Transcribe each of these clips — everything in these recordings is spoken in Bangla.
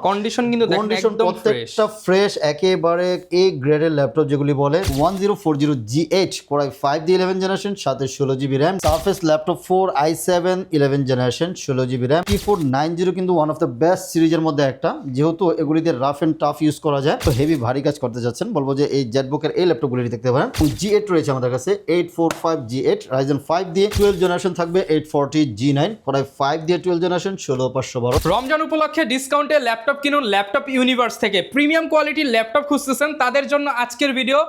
কন্ডিশন কিন্তু দেখেন একদম ফ্রেশ, প্রত্যেকটা ফ্রেশ, একেবারে এ গ্রেডের ল্যাপটপ যেগুলি বলে 1040GH কোরাই 5D11 জেনারেশন, সাথে 16GB RAM, surface laptop 4 i7 11 generation, 16GB RAM, T490 কিন্তু ওয়ান অফ দ্য বেস্ট সিরিজের মধ্যে একটা, যেহেতু এগুলিতে রাফ এন্ড টাফ ইউজ করা যায়, তো হেভি ভারী কাজ করতে যাচ্ছেন, বলবো যে এই জেটবুকের এই ল্যাপটপগুলি দেখতে পারেন। G8 রয়েছে আমাদের কাছে 845G8 Ryzen 5 দিয়ে 12 জেনারেশন থাকবে, 840G9 কোরাই 5 দিয়ে 12 জেনারেশন, 16512। রমজান উপলক্ষে ডিসকাউন্টে ল্যাপটপ কিনুন ল্যাপটপ ইউনিভার্স থেকে। প্রিমিয়াম কোয়ালিটির ল্যাপটপ খুঁজতেছেন তাদের জন্য আজকের ভিডিও।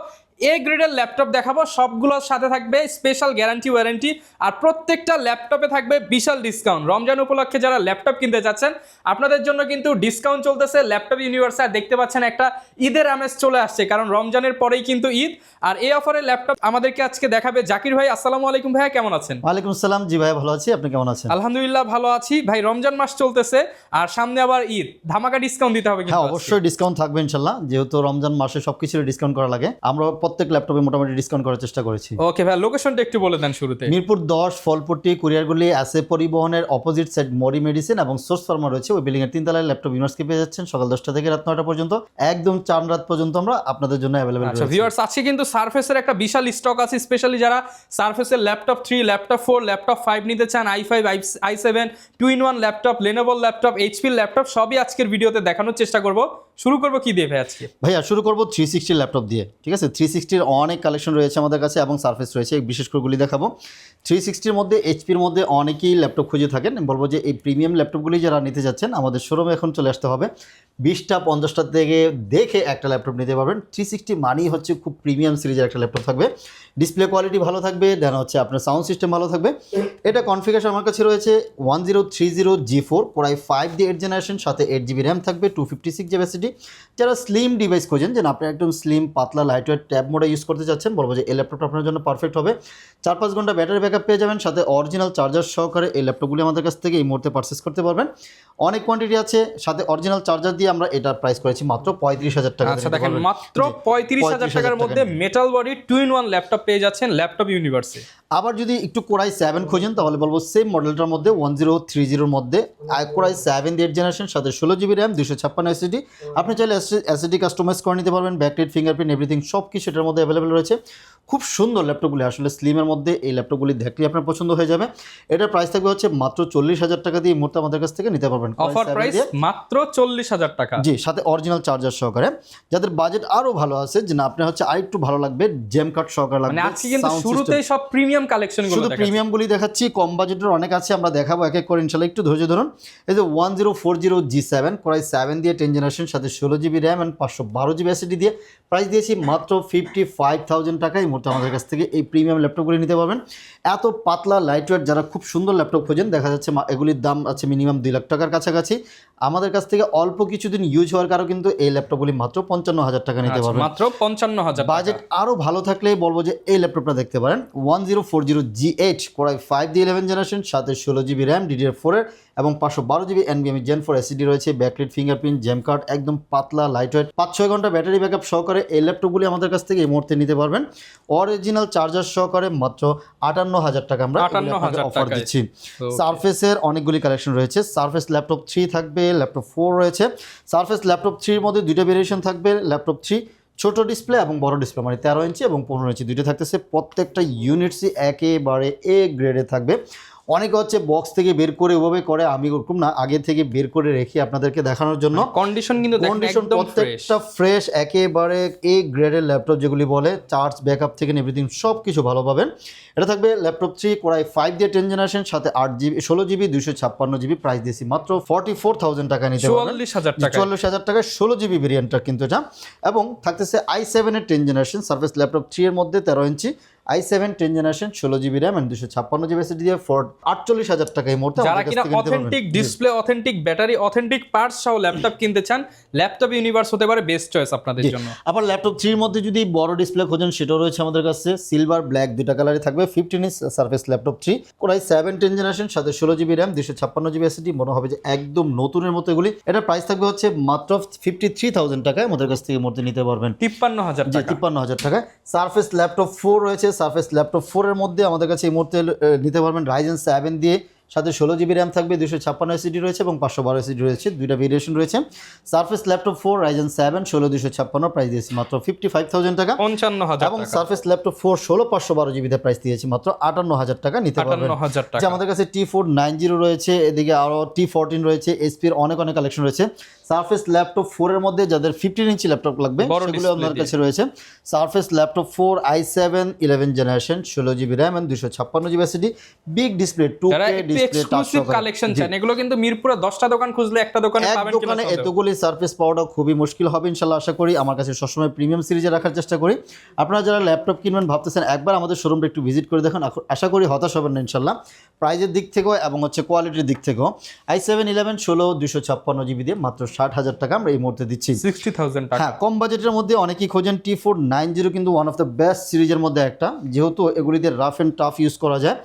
এ গ্রেডের ল্যাপটপ দেখাবো, সবগুলোর সাথে থাকবে স্পেশাল গ্যারান্টি ওয়ারেন্টি, আর প্রত্যেকটা ল্যাপটপে থাকবে বিশাল ডিসকাউন্ট। রমজান উপলক্ষে যারা ল্যাপটপ কিনতে যাচ্ছেন আপনাদের জন্য কিন্তু ডিসকাউন্ট চলতেছে ল্যাপটপ ইউনিভার্সে। আর দেখতে পাচ্ছেন একটা ঈদের আমেজ চলে আসছে, কারণ রমজানের পরেই কিন্তু ঈদ। আর এই অফারে ল্যাপটপ আমাদেরকে আজকে দেখাবে জাকির ভাই। আসসালামু আলাইকুম ভাইয়া, কেমন আছেন? ওয়ালাইকুম আসসালাম, জি ভাই ভালো আছি, আপনি কেমন আছেন? আলহামদুলিল্লাহ ভালো আছি ভাই। রমজান মাস চলতেছে আর সামনে আবার ঈদ, ধামাকা ডিসকাউন্ট দিতে হবে কিন্তু। হ্যাঁ, অবশ্যই ডিসকাউন্ট থাকবে ইনশাল্লাহ, যেহেতু রমজান মাসে সবকিছু ডিসকাউন্ট করা লাগে, আমরা প্রত্যেক ল্যাপটপে মোটামুটি ডিসকাউন্ট করার চেষ্টা করেছি। ওকে ভাই, লোকেশনটা একটু বলে দেন শুরুতে। মিরপুর 10 ফলপট্টি কুরিয়ারগুলি আছে পরিবহনের অপোজিট সাইড মরি মেডিসিন এবং সোর্স ফার্মা রয়েছে, ওই বিল্ডিং এর 3 তলায় ল্যাপটপ ইউনিভার্সকে পেয়ে যাচ্ছেন সকাল 10টা থেকে রাত 9টা পর্যন্ত, একদম 4 রাত পর্যন্ত আমরা আপনাদের জন্য অ্যাভেলেবল আচ্ছা রয়েছে। ভিউয়ার্স, আজকে কিন্তু সারফেসের একটা বিশাল স্টক আছে, স্পেশালি যারা সারফেসের ল্যাপটপ 3, ল্যাপটপ 4, ল্যাপটপ 5 নিতে চান, i5, i7, 2-in-1 laptop, Lenovo laptop, HP laptop, সবই আজকের ভিডিওতে দেখানোর চেষ্টা করব। শুরু করব কি দিয়ে ভাই আজকে? ভাইয়া শুরু করব 360 ল্যাপটপ দিয়ে, ঠিক আছে? 360 অনেক কালেকশন রয়েছে আমাদের কাছে এবং সারফেস রয়েছে, বিশেষ করে গুলি দেখাবো। 360 মধ্যে এইচপির মধ্যে অনেকেই ল্যাপটপ খুঁজে থাকেন, বলবো যে এই প্রিমিয়াম ল্যাপটপগুলি যারা নিতে যাচ্ছেন আমাদের শোরুমে এখন চলে আসতে হবে। 20টা 50টা থেকে দেখে একটা ল্যাপটপ নিতে পারবেন। 360 মানেই হচ্ছে খুব প্রিমিয়াম সিরিজের একটা ল্যাপটপ থাকবে, ডিসপ্লে কোয়ালিটি ভালো থাকবে, দেন হচ্ছে আপনার সাউন্ড সিস্টেম ভালো থাকবে। এটা কনফিগারেশন আমার কাছে রয়েছে 1030G4 কোরাই 5 দিয়ে 8 জেনারেশন, সাথে 8GB র্যাম থাকবে, 256GB SSD। যারা স্লিম ডিভাইস খোঁজেন, যেন আপনি একদম স্লিম পাতলা লাইটওয়েট ট্যাব মোডে ইউজ করতে চাচ্ছেন, বলবো যে এই ল্যাপটপটা আপনার জন্য পারফেক্ট হবে। 4-5 ঘন্টা ব্যাটারি ব্যাকআপ পেয়ে যাবেন, সাথে অরিজিনাল চার্জার সহকারে এই ল্যাপটপগুলি আমাদের কাছ থেকে এই মুহূর্তে পারচেস করতে পারবেন। অনেক কোয়ান্টিটি আছে, সাথে অরিজিনাল চার্জার দিয়ে আমরা এটার প্রাইস করেছি মাত্র 35,000 টাকা। আচ্ছা দেখেন, মাত্র 35,000 টাকার মধ্যে মেটাল বডি 2-in-1 ল্যাপটপ পেয়ে যাচ্ছেন ল্যাপটপ ইউনিভার্সে। আবার যদি একটু কোরাই 7 খোঁজেন তাহলে বলবো সেম মডেলটার মধ্যে 1030 মধ্যে কোরাই 7 দিয়ে 8 জেনারেশন, সাথে 16GB র্যাম, 256 SSD। আপনি চাইলে SSD কাস্টমাইজ করে নিতে পারবেন, ব্যাকলাইট, ফিঙ্গারপ্রিন্ট, এভরিথিং সব কিছু এটার মধ্যে অ্যাভেলেবেল রয়েছে। খুব সুন্দর ল্যাপটপগুলি, আসলে স্লিমের মধ্যে এই ল্যাপটপগুলি দেখলে আপনার পছন্দ হয়ে যাবে। এটার প্রাইস থাকবে হচ্ছে মাত্র 40,000 টাকা দিয়ে এই মুহূর্তে আমাদের কাছ থেকে নিতে পারবেন। অফার প্রাইস মাত্র 40,000 টাকা, জি, সাথে অরিজিনাল চার্জার সহকারে। যাদের বাজেট আরো ভালো আছে, যে না আপনার হচ্ছে আরেকটু ভালো লাগবে, জেম কার্ড সহকারে লাগবে, মানে আজকে কিন্তু শুরুতেই সব প্রিমিয়াম কালেকশনগুলো শুধু প্রিমিয়ামগুলি দেখাচ্ছি, কম বাজেটের অনেক আছে, আমরা দেখাবো এক এক করে ইনশাআল্লাহ, একটু ধৈর্য ধরুন। এই যে 1040G7 কোরাই 7 দিয়ে 10 জেনারেশন, সাথে 16GB RAM and 512GB SSD দিয়ে প্রাইস দিয়েছি মাত্র 55,000 টাকা। এই মুহূর্তে আমাদের কাছ থেকে এই প্রিমিয়াম ল্যাপটপগুলি নিতে পারবেন। এত পাতলা লাইটওয়েট যারা খুব সুন্দর ল্যাপটপ খোঁজেন, দেখা যাচ্ছে এগুলির দাম আছে মিনিমাম 2 লাখ টাকার কাছাকাছি। আমাদের কাছ থেকে অল্প কিছুদিন ইউজ হওয়ার কারণে কিন্তু এই ল্যাপটপগুলি মাত্র 55,000 টাকা নিতে পারবেন। মাত্র 55,000। বাজেট আরো ভালো থাকলে বলবো যে এই ল্যাপটপটা দেখতে পারেন। 1040G8 কোরাই 5 দিয়ে 11 জেনারেশন, সাথে 16GB র্যাম, DDR4 এর এবং 512GB NVMe Gen 4 SSD রয়েছে, ব্যাকলাইট, ফিঙ্গারপ্রিন্ট, জেম কার্ড, একদম পাতলা লাইটওয়েট, 5-6 ঘন্টা ব্যাটারি ব্যাকআপ সহকারে এই ল্যাপটপগুলি আমাদের কাছ থেকে এই মুহূর্তে নিতে পারবেন। অরিজিনাল চার্জার সহকারে মাত্র 58,000 টাকা আমরা অফার দিচ্ছি। সারফেসের অনেকগুলি কালেকশন রয়েছে, সারফেস ল্যাপটপ 3 থাকবে, ল্যাপটপ 4 রয়েছে। সারফেস ল্যাপটপ 3 এর মধ্যে দুইটা ভেরিয়েশন থাকবে, ল্যাপটপ 3 ছোট ডিসপ্লে এবং বড় ডিসপ্লে, মানে 13 ইঞ্চি এবং 15 ইঞ্চি দুইটা থাকতেছে। প্রত্যেকটা ইউনিটসই একেবারে এ গ্রেডে থাকবে। অনেকে হচ্ছে বক্স থেকে বের করে ওভাবে করে, আমি ওরকম না, আগে থেকে বের করে রেখে আপনাদেরকে দেখানোর জন্য। কন্ডিশন কিন্তু প্রত্যেকটা ফ্রেশ, একেবারে এ গ্রেডের ল্যাপটপ যেগুলি বলে, চার্জ ব্যাকআপ থেকে এভরিথিং সব কিছু ভালো পাবেন। এটা থাকবে ল্যাপটপ 3 কোরাই 5 দিয়ে 10 জেনারেশন, সাথে 16GB 256GB, প্রাইস দিয়েছি মাত্র 44,000 টাকা নিতে পারবেন। 44,000 টাকায় 16GB ভেরিয়েন্টটা কিন্তু এটা। এবং থাকতেছে i7 এর 10 জেনারেশন সারফেস ল্যাপটপ 3 এর মধ্যে 13 inch, i7 10 generation, 16GB RAM and 256GB SSD দিয়ে 48,000 টাকা এই মুহূর্তে যারা কিনা authentic display, authentic battery, authentic parts সহ ল্যাপটপ কিনতে চান, ল্যাপটপ ইউনিভার্স হতে পারে বেস্ট চয়েস আপনাদের জন্য। আবার ল্যাপটপ 3 এর মধ্যে যদি বড় ডিসপ্লে খোঁজেন সেটাও রয়েছে আমাদের কাছে, সিলভার ব্ল্যাক দুইটা কালারই থাকবে। 15 inch surface laptop 3 core i 7 10 generation, সাথে 16GB র্যাম, 256GB SSD, মনে হবে যে একদম নতুনের মতো এগুলি। এটা প্রাইস থাকবে হচ্ছে মাত্র 53,000 টাকায় আমাদের কাছ থেকে মুহূর্তে নিতে পারবেন। 53,000 টাকা, 53,000 টাকায়। সারফেস ল্যাপটপ 4 রয়েছে, সারফেস ল্যাপটপ 4 এর মধ্যে আমাদের কাছে এই মুহূর্তে নিতে পারবেন Ryzen 7 দিয়ে সাথে 16 GB র্যাম থাকবে, 256 SSD রয়েছে এবং 512 SSD রয়েছে, দুইটা ভেরিয়েশন রয়েছে। সারফেস ল্যাপটপ 4 Ryzen 7 16256 প্রাইস দিয়েছি মাত্র 55,000 টাকা 55,000 এবং টাকা, সারফেস ল্যাপটপ 4 16512 GB তে প্রাইস দিয়েছি মাত্র 58,000 টাকা নিতে পারবেন। 58,000 টাকা। যে আমাদের কাছে T490 রয়েছে, এদিকে আরো T14 রয়েছে, HP এর অনেক কালেকশন রয়েছে। সারফেস ল্যাপটপ 4 এর মধ্যে যাদের 15 ইঞ্চি ল্যাপটপ লাগবে বড় সেগুলো display আপনার দিয়ে। কাছে রয়েছে। Surface laptop 4 i7 11 generation 16 GB RAM and 256 GB SSD, big display, যারা 2K একটু ডিসপ্লে, এক্সক্লুসিভ কালেকশন চান, এগুলো কিন্তু মিরপুরে 10টা দোকান খুঁজলে একটা দোকানে এক পাবেন কিনা দোকানে সন্দেহ। এতগুলি সারফেস পাওয়াটা খুবই মুশকিল হবে ইনশাল্লাহ, আশা করি। আমার কাছে সবসময় প্রিমিয়াম সিরিজে রাখার চেষ্টা করি। আপনারা যারা ল্যাপটপ কিনবেন ভাবতেছেন, একবার আমাদের শোরুমটা একটু ভিজিট করে দেখুন, আশা করি হতাশ হবেন না ইনশাল্লাহ, প্রাইজের দিক থেকেও এবং কোয়ালিটির দিক থেকেও। i7 11 16 256 GB দিয়ে মাত্র 60,000 টাকা আমরা এই মুহূর্তে দিচ্ছি। 60,000 টাকা। হ্যাঁ, কম বাজেটের মধ্যে অনেকেই খোঁজেন। T490 কিন্তু ওয়ান অফ দ্য বেস্ট সিরিজের মধ্যে একটা, যেহেতু এগুলি দিয়ে রাফ অ্যান্ড টাফ ইউজ করা যায়।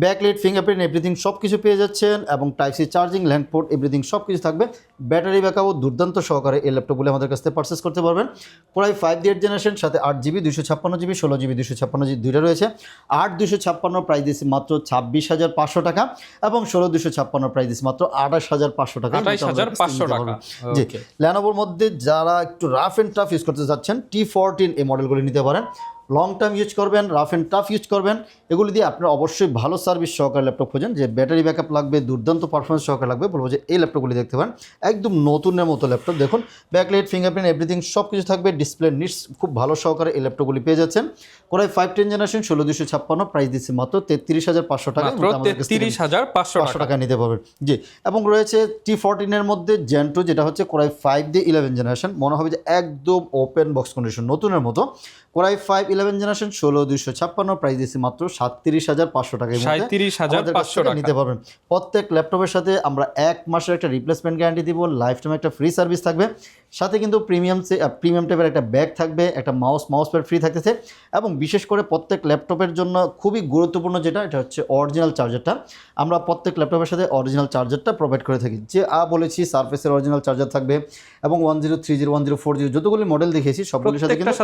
ব্যাকলাইট, ফিঙ্গারপ্রিন্ট, এভরিথিং সব কিছু পেয়ে যাচ্ছেন এবং type C charging, LAN port, everything সব কিছু থাকবে। ব্যাটারি ব্যাকআপও দুর্দান্ত সহকারে এই ল্যাপটপগুলো আমাদের কাছ থেকে পারচেস করতে পারবেন। প্রায় 5 8 জেনারেশন, সাথে 8GB 256 GB 16GB 256 দুইটা রয়েছে। 8 256 প্রাইস দিয়েছি মাত্র 26,500 টাকা এবং 16 256 প্রাইস দিয়েছি মাত্র 28,500 টাকা। 28,500 টাকা। জি, ওকে। ল্যানোভোর মধ্যে যারা একটু রাফ অ্যান্ড টাফ ইউজ করতে যাচ্ছেন, T14 এই মডেলগুলি নিতে পারেন। লং টার্ম ইউজ করবেন, রাফ অ্যান্ড টাফ ইউজ করবেন, এগুলি দিয়ে আপনারা অবশ্যই ভালো সার্ভিস সহকারে ল্যাপটপ খোঁজেন, যে ব্যাটারি ব্যাকআপ লাগবে, দুর্দান্ত পারফরমেন্স সহকারে লাগবে, বলবো যে এই ল্যাপটপগুলি দেখতে পারেন। একদম নতুনের মতো ল্যাপটপ, দেখুন ব্যাকলাইট, ফিঙ্গারপ্রিন্ট, এভরিথিং সব কিছু থাকবে। ডিসপ্লে নিটস খুব ভালো সহকারে এই ল্যাপটপগুলি পেয়ে যাচ্ছেন। কোরাই 5 10 জেনারেশন 16 256 প্রাইস দিচ্ছে মাত্র 33,500 টাকা, মাত্র 33,500 টাকা নিতে পারবেন। জি, এবং রয়েছে T14 এর মধ্যে Gen 2, যেটা হচ্ছে কোরাই 5 দিয়ে 11 জেনারেশন, মনে হবে যে একদম ওপেন বক্স কন্ডিশন নতুনের মতো। কোরাই 5 11 জেনারেশন 16 256 প্রাইস দিচ্ছে মাত্র 37,500 টাকা। 37,500 টাকা নিতে পারবেন। প্রত্যেক ল্যাপটপের সাথে আমরা 1 মাসের একটা রিপ্লেসমেন্ট গ্যারান্টি দিব, লাইফ টাইম একটা ফ্রি সার্ভিস থাকবে, সাথে কিন্তু প্রিমিয়াম টাইপের একটা ব্যাগ থাকবে, একটা মাউস প্যাড ফ্রি থাকতেছে। এবং বিশেষ করে প্রত্যেক ল্যাপটপের জন্য খুবই গুরুত্বপূর্ণ যেটা, এটা হচ্ছে অরিজিনাল চার্জারটা। আমরা প্রত্যেক ল্যাপটপের সাথে অরিজিনাল চার্জারটা প্রোভাইড করে থাকি। যে বলেছি সারফেসের অরিজিনাল চার্জার থাকবে এবং 1030 1040 যতগুলি মডেল দেখিয়েছি সবগুলির সাথে কিন্তু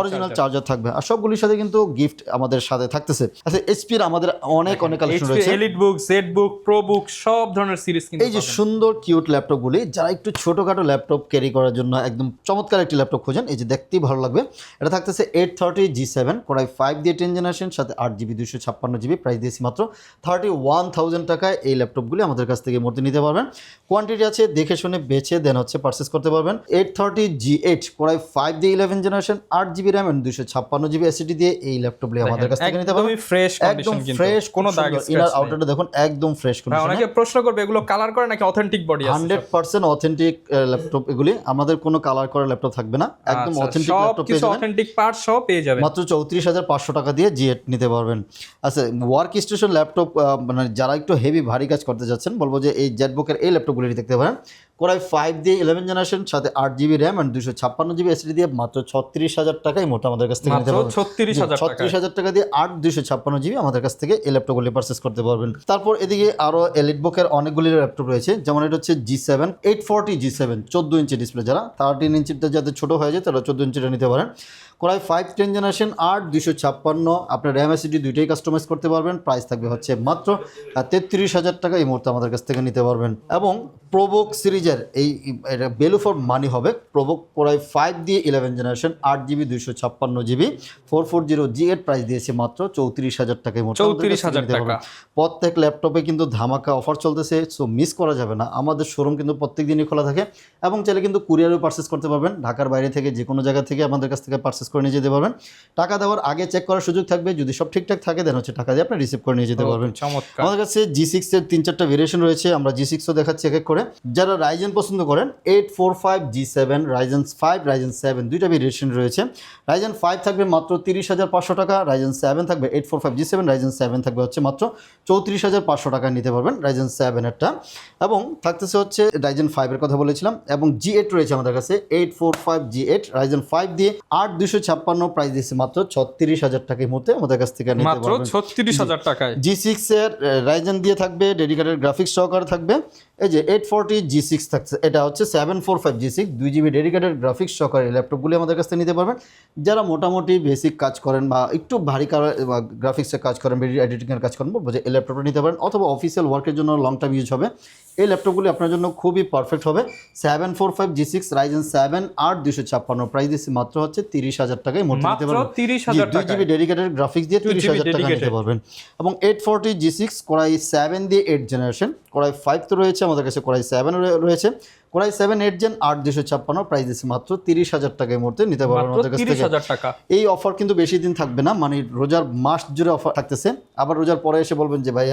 অরিজিনাল চার্জার থাকবে, আর সবগুলির সাথে কিন্তু গিফট আমাদের সাথে থাকতেছে। আচ্ছা, এইচপি এর আমাদের অনেক কালেকশন রয়েছে, এলিট বুক, জেড বুক, প্রো বুক, সব ধরনের সিরিজ কিন্তু এই যে সুন্দর কিউট ল্যাপটপগুলি, যারা একটু ছোটখাটো ল্যাপটপ ক্যারি করার জন্য একদম চমৎকার একটি ল্যাপটপ খোঁজেন, এই যে দেখতেই ভালো লাগবে। এটা থাকতেছে 830 G7 কোরাই 5 দিয়ে 10 জেনারেশন, সাথে 8GB 256GB প্রাইস দিয়েছি মাত্র 31,000 টাকায়। এই ল্যাপটপগুলি আমাদের কাছ থেকে মুহূর্তে নিতে পারবেন। কোয়ান্টিটি আছে, দেখে শুনে বেছে দেন হচ্ছে পারচেস করতে পারবেন। 830 G8 কোরাই 5 দিয়ে 11 generation, 8GB RAM and 256GB SSD দিয়ে এই ল্যাপটপগুলি আমাদের কাছ থেকে নিতে পারবেন। ফ্রেশ একদম কন্ডিশন, ফ্রেশ, কোনো দাগ ইনার আউটারটা দেখুন একদম ফ্রেশ কন্ডিশন। অনেকে প্রশ্ন করবে এগুলো কালার করে নাকি অথেন্টিক বডি আছে? 100% অথেন্টিক ল্যাপটপ এগুলি, আমাদের কোনো কালার করা ল্যাপটপ থাকবে না, একদম অথেন্টিক ল্যাপটপ পেয়ে যাবেন। অথেন্টিক পার্ট সহ পেয়ে যাবেন মাত্র 34,500 টাকা দিয়ে G8 নিতে পারবেন। আচ্ছা, ওয়ার্ক স্টেশন ল্যাপটপ মানে যারা একটু হেভি ভারী কাজ করতে যাচ্ছেন, বলবো যে এই জেটবুকের এই ল্যাপটপগুলি দেখতে পারেন। কোরাই 5 দিয়ে 11 জেনারেশন, সাথে 8GB RAM and 256GB SSD দিয়ে মাত্র 36,000 টাকায় মোটা আমাদের কাছ থেকে নিতে পারবেন। 36,000 টাকা দিয়ে 8 256GB আমাদের কাছ থেকে এই ল্যাপটপগুলি পারচেস করতে পারবেন। তারপর এদিকে আরো এলিট বুকের অনেকগুলি ল্যাপটপ রয়েছে, যেমন এটা হচ্ছে G7 840 G7 14 ইঞ্চি ডিসপ্লে, যারা 13 ইঞ্চিটা যাতে ছোট হয়ে যায় তারা 14 ইঞ্চিটা নিতে পারেন। কোরাই 5 10 জেনারেশন 8 256, আপনার র্যাম SSD দুইটাই কাস্টমাইজ করতে পারবেন। প্রাইস থাকবে হচ্ছে মাত্র 33,000 টাকা এই মুহূর্তে আমাদের কাছ থেকে নিতে পারবেন। এবং প্রোবুক সিরিজের এই এটা ভ্যালু ফর মানি হবে। প্রোবুক কোরাই 5 দিয়ে 11 generation 8GB 256GB 440 G8 price দিয়েছে মাত্র 34,000 টাকা এই মুহূর্তে 34,000 টাকা। প্রত্যেক ল্যাপটপে কিন্তু ধামাকা অফার চলতেছে, সো মিস করা যাবে না। আমাদের শোরুম কিন্তু প্রত্যেক দিনই খোলা থাকে এবং চাইলে কিন্তু কুরিয়ারও পারচেস করতে পারবেন। ঢাকার বাইরে থেকে যে কোনো জায়গা থেকে আমাদের কাছ থেকে পারচেস করে নিয়ে যেতে পারবেন। টাকা দেওয়ার আগে চেক করার সুযোগ থাকবে, যদি সব ঠিকঠাক থাকে দেন হচ্ছে টাকা দিয়ে আপনি রিসিভ করে নিয়ে যেতে পারবেন। আমাদের কাছে G6 এর 3-4টা ভেরিয়েশন রয়েছে, আমরা G6ও দেখাচ্ছি এক এক করে। যারা রাইজেন পছন্দ করেন 845 G7, রাইজেন 5, রাইজেন 7 দুইটা ভেরিয়েশন রয়েছে। রাইজেন 5 থাকবে মাত্র 30,500 টাকা, রাইজেন 7 থাকবে 845 G7, রাইজেন 7 থাকবে হচ্ছে মাত্র 34,500 টাকায় নিতে পারবেন রাইজেন 7 এরটা। এবং থাকতেছে হচ্ছে রাইজেন 5 এর কথা বলেছিলাম, এবং G8 রয়েছে আমাদের কাছে 845 G8 রাইজেন 5 দিয়ে 8 256 প্রাইস দিচ্ছে মাত্র 36,000 টাকার মধ্যে আমাদের কাছ থেকে নিতে পারবেন। মাত্র 36,000 টাকায়। G6 এর রাইজেন দিয়ে থাকবে, ডেডিকেটেড গ্রাফিক্স সহকারে থাকবে এই যে 840 G6 থাকছে, এটা হচ্ছে 745 G6 2GB ডেডিকেটেড গ্রাফিক্স সহকারে ল্যাপটপগুলি আমাদের কাছ থেকে নিতে পারবেন। যারা মোটামুটি বেসিক কাজ করেন বা একটু ভারী গ্রাফিক্সের কাজ করেন, ভিডিও এডিটিংয়ের কাজ করেন, বলবো যে এই ল্যাপটপটা নিতে পারেন, অথবা অফিসিয়াল ওয়ার্কের জন্য লং টাইম ইউজ হবে। এই ল্যাপটপগুলি আপনার জন্য খুবই পারফেক্ট হবে। 745 G6 Ryzen 7 8256, প্রাইস দিচ্ছি মাত্র হচ্ছে 30,000 টাকায় মোট নিতে পারবেন। 30,000 টাকা 2GB ডেডিকেটেড গ্রাফিক্স দিয়ে 30,000 টাকা নিতে পারবেন। এবং 840 G6 কোরাই 7 দিয়ে 8 জেনারেশন, কোরাই 5 তো রয়েছে আমাদের কাছে, কোরাই 7 রয়েছে, কোরাই 7 8 জেন 8256, প্রাইস দিচ্ছি মাত্র 30,000 টাকায় মুহূর্তে নিতে পারবেন আমাদের কাছ থেকে। 30,000 টাকা। এই অফার কিন্তু বেশি দিন থাকবে না, মানে রোজার মাস জুড়ে অফার থাকতেছে। আবার রোজার পরে এসে বলবেন যে ভাই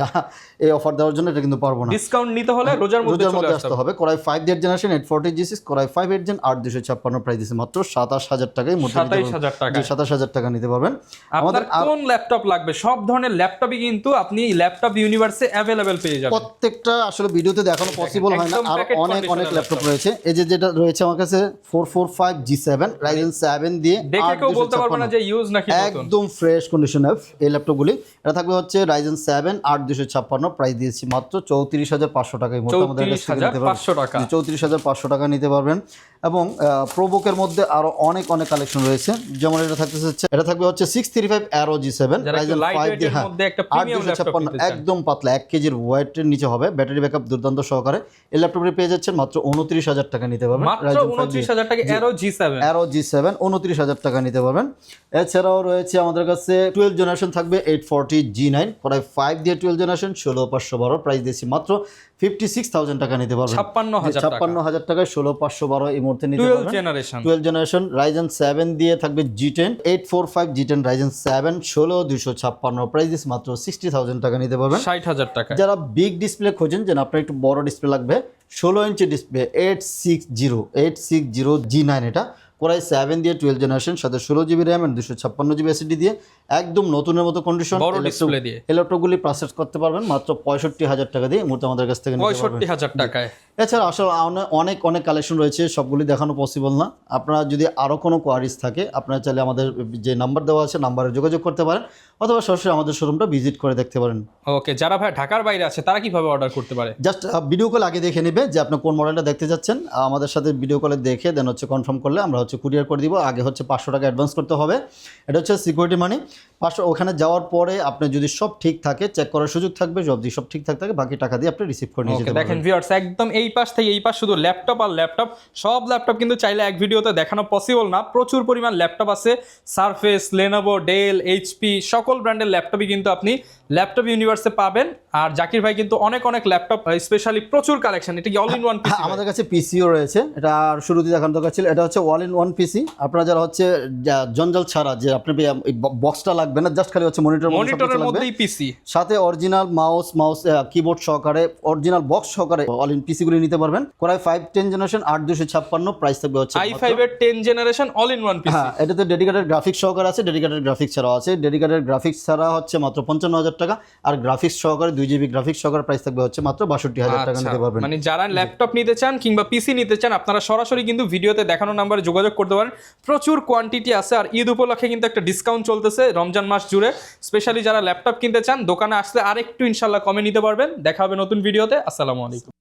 এই অফার দেওয়ার জন্য এটা কিন্তু পারবো না, ডিসকাউন্ট নিতে হলে রোজার মধ্যে আসতে হবে। কোরাই 5 দিয়ে generation 840 G6 core i 5 8 gen 8256, price দিচ্ছি মাত্র 27,000 টাকায় মুহূর্তে 27,000 টাকা। 27,000 টাকা নিতে পারবেন। আমাদের কোন ল্যাপটপ লাগবে, সব ধরনের ল্যাপটপই কিন্তু আপনি ল্যাপটপ ইউনিভার্সে अवेलेबल পেয়ে যাবেন। প্রত্যেকটা আসলে ভিডিওতে দেখানো পসিবল হয় না, আর অনেক ল্যাপটপ রয়েছে। এই যে যেটা রয়েছে আমার কাছে 445 G7 Ryzen 7 দিয়ে, দেখে কেউ বলতে পারবে না যে ইউজ নাকি নতুন, একদম ফ্রেশ কন্ডিশনে এই ল্যাপটপগুলি। এটা থাকবে হচ্ছে Ryzen 7 8256, প্রাইস দিয়েছি মাত্র 34,500 টাকায় মোট আমাদের কাছ থেকে নিতে পারবেন। 34,500 টাকা, 34,500 টাকা নিতে পারবেন। এবং প্রোবুকের মধ্যে আরো অনেক কালেকশন রয়েছে, যেমন এটা থাকবে হচ্ছে 635 Aero G7 Ryzen 5 দিয়ে, হ্যাঁ 8256, একদম পাতলা 1 কেজির ওয়েটের নিচে হবে, ব্যাটারি ব্যাকআপ দুর্দান্ত সহকারে। এই ল্যাপটপটি পেয়ে যাচ্ছেন মাত্র 29,000 টাকা নিতে পারবেন। মাত্র 29,000 টাকা Aero G7 29,000 টাকা নিতে পারবেন। এছাড়াও রয়েছে আমাদের কাছে 12 জেনারেশন থাকবে 840 G9 কোরাই 5 দিয়ে 12 জেনারেশন 16512, প্রাইস দিয়েছি মাত্র 56,000 টাকা নিতে পারবেন। 56,000 টাকায় 16512 এই মুহূর্তে নিতে পারবেন। 12 জেনারেশন Ryzen 7 দিয়ে থাকবে G10 845 G10 Ryzen 7 16256, প্রাইস দিয়েছি মাত্র 60,000 টাকা নিতে পারবেন। 60,000 টাকা। যারা বিগ ডিসপ্লে খোঁজেন, যেন আপনার একটু বড় ডিসপ্লে লাগবে, 16 ইঞ্চি ডিসপ্লে 860 G9, এটা কোরাই 7 দিয়ে 12 জেনারেশন, সাথে 16GB RAM and 256GB SSD দিয়ে, একদম নতুনের মতো কন্ডিশন। বড় ডিসপ্লে দিয়ে এই ল্যাপটপগুলি পারচেজ করতে পারবেন মাত্র 65,000 টাকা দিয়ে মুহূর্তে আমাদের কাছ থেকে নিতে পারবেন। 65,000 টাকায়। এছাড়া আসলে অনেক কালেকশন রয়েছে, সবগুলি দেখানো পসিবল না। আপনারা যদি আরও কোনো কোয়ারিজ থাকে, আপনারা চাইলে আমাদের যে নাম্বার দেওয়া আছে নাম্বারে যোগাযোগ করতে পারেন, অথবা সরাসরি আমাদের শোরুমটা ভিজিট করে দেখতে পারেন। ওকে, যারা ভাই ঢাকার বাইরে আছে তারা কিভাবে অর্ডার করতে পারে? জাস্ট ভিডিও কল আগে দেখে নেবে যে আপনি কোন মডেলটা দেখতে যাচ্ছেন, আমাদের সাথে ভিডিও কলে দেখে দেন হচ্ছে কনফার্ম করলে আমরা হচ্ছে কুরিয়ার করে দিব। আগে হচ্ছে 500 টাকা অ্যাডভান্স করতে হবে, এটা হচ্ছে সিকিউরিটি মানি। 500 ওখানে যাওয়ার পরে আপনি যদি সব ঠিক থাকে, চেক করার সুযোগ থাকবে, যদি সব ঠিকঠাক থাকে বাকি টাকা দিয়ে আপনি রিসিভ করে নিয়ে যেতে পারবেন। দেখেন ভিউয়ার্স, একদম এই পাশ থেকে এই পাশ শুধু ল্যাপটপ আর ল্যাপটপ, সব ল্যাপটপ কিন্তু চাইলে এক ভিডিওতে দেখানো পসিবল না। প্রচুর পরিমাণ ল্যাপটপ আছে, সারফেস, লেনোভো, ডেল, এইচপি, সকল ব্র্যান্ডের ল্যাপটপই কিন্তু আপনি ল্যাপটপ ইউনিভার্সে পাবেন। আর জাকির ভাই কিন্তু অনেক ল্যাপটপ, স্পেশালি প্রচুর কালেকশন। এটা কি অল ইন ওয়ান পিসি? আমাদের কাছে পিসিও রয়েছে, এটা আর শুরুতে দেখানো দরকার ছিল। এটা হচ্ছে অল ইন ওয়ান পিসি। আপনারা যারা হচ্ছে জঞ্জাল ছাড়া, যে আপনি বক্সটা লাগবে না, জাস্ট খালি হচ্ছে মনিটরের মধ্যেই পিসি, সাথে অরিজিনাল মাউস কিবোর্ড সহকারে, অরিজিনাল বক্স সহকারে অল ইন পিসি গুলি নিতে পারবেন। কোরাই 5 10 জেনারেশন 8256, প্রাইস থাকবে হচ্ছে i5 এর 10 generation all in one PC. হ্যাঁ, এটাতে ডেডিকেটেড গ্রাফিক্স সহকারে আছে, ডেডিকেটেড গ্রাফিক্স ছাড়াও আছে। ডেডিকেটেড গ্রাফিক্স ছাড়া হচ্ছে মাত্র 55,000 টাকা, আর গ্রাফিক্স সহকারে 2GB গ্রাফিক্স সহকারে প্রাইস থাকবে হচ্ছে মাত্র 62,000 টাকা নিতে পারবেন। মানে যারা ল্যাপটপ নিতে চান কিংবা পিসি নিতে চান, আপনারা সরাসরি কিন্তু ভিডিওতে দেখানো নাম্বারে যোগাযোগ করতে পারেন। প্রচুর কোয়ান্টিটি আছে, আর ঈদ উপলক্ষে কিন্তু একটা ডিসকাউন্ট চলতেছে রমজান মাস জুড়ে। স্পেশালি যারা ল্যাপটপ কিনতে চান, দোকানে আসলে আরেকটু ইনশাল্লাহ কমে নিতে পারবেন। দেখা হবে নতুন ভিডিওতে। আসসালামু আলাইকুম।